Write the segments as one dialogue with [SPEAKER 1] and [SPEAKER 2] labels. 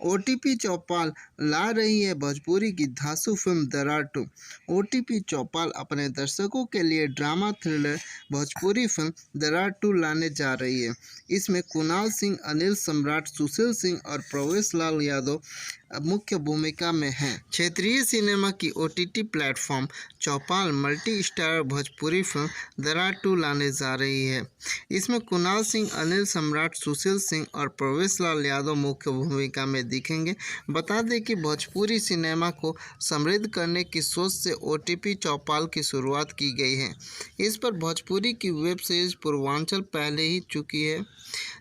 [SPEAKER 1] OTP चौपाल ला रही है भोजपुरी की धांसू फिल्म दरार 2। ओटीपी चौपाल अपने दर्शकों के लिए ड्रामा थ्रिलर भोजपुरी फिल्म दरार 2 लाने जा रही है। इसमें कुणाल सिंह, अनिल सम्राट, सुशील सिंह और प्रवेश लाल यादव मुख्य भूमिका में हैं। क्षेत्रीय सिनेमा की ओटीटी प्लेटफॉर्म चौपाल मल्टी स्टार भोजपुरी फिल्म दरार 2 लाने जा रही है। इसमें कुणाल सिंह, अनिल सम्राट, सुशील सिंह और प्रवेश लाल यादव मुख्य भूमिका में दिखेंगे। बता दें कि भोजपुरी सिनेमा को समृद्ध करने की सोच से ओटीपी चौपाल की शुरुआत की गई है। इस पर भोजपुरी की वेब सीरीज पूर्वांचल पहले ही चुकी है,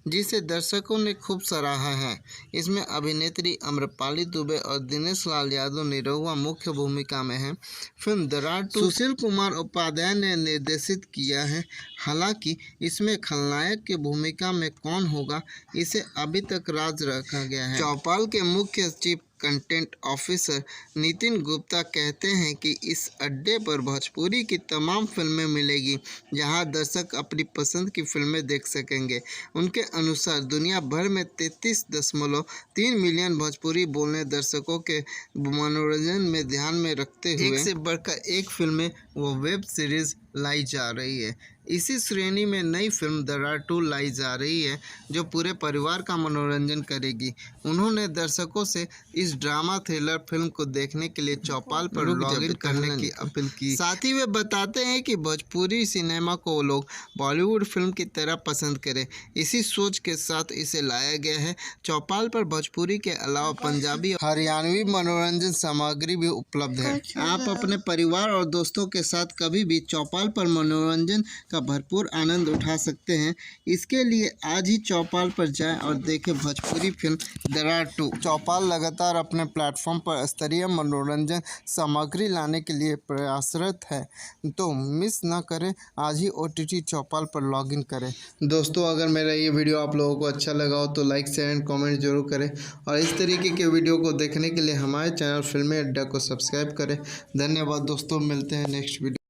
[SPEAKER 1] जिसे दर्शकों ने खूब सराहा है। इसमें अभिनेत्री आम्रपाली दुबे और दिनेश लाल यादव निरहुआ मुख्य भूमिका में हैं। फिल्म दरार 2 सुशील कुमार उपाध्याय ने निर्देशित किया है। हालांकि इसमें खलनायक की भूमिका में कौन होगा, इसे अभी तक राज रखा गया है। चौपाल के मुख्य chief content officer Nitin Gupta कहते हैं कि इस अड्डे पर भोजपुरी की तमाम फिल्में मिलेगी, जहां दर्शक अपनी पसंद की फिल्में देख सकेंगे। उनके अनुसार दुनिया भर में 33.3 मिलियन भोजपुरी बोलने दर्शकों के मनोरंजन में ध्यान में रखते हुए एक से बढ़कर एक फिल्में व वेब सीरीज लाई जा रही है। इसी श्रेणी में नई फिल्म दरार 2 लाई जा रही है, जो पूरे परिवार का मनोरंजन करेगी। उन्होंने दर्शकों से इस ड्रामा थ्रिलर फिल्म को देखने के लिए चौपाल पर लॉगिन करने की अपील की। साथ ही वे बताते हैं कि भोजपुरी सिनेमा को लोग बॉलीवुड फिल्म की तरह पसंद करें। इसी सोच के साथ इसे लाया गया है। चौपाल पर भोजपुरी के अलावा पंजाबी और हरियाणवी मनोरंजन सामग्री भी उपलब्ध है। आप अपने परिवार और दोस्तों के साथ कभी भी चौपाल पर मनोरंजन का भरपूर आनंद उठा सकते हैं। इसके लिए आज ही चौपाल पर जाएं और देखें भोजपुरी फिल्म दरार 2। चौपाल लगातार अपने प्लेटफॉर्म पर स्तरीय मनोरंजन सामग्री लाने के लिए प्रयासरत है, तो मिस ना करें, आज ही ओटीटी चौपाल पर लॉगिन करें। दोस्तों, अगर मेरा ये वीडियो आप लोगों को अच्छा लगा हो तो लाइक, शेयर एंड कमेंट जरूर करें और इस तरीके के वीडियो को देखने के लिए हमारे चैनल फिल्मी अड्डा को सब्सक्राइब करें। धन्यवाद दोस्तों, मिलते हैं नेक्स्ट वीडियो।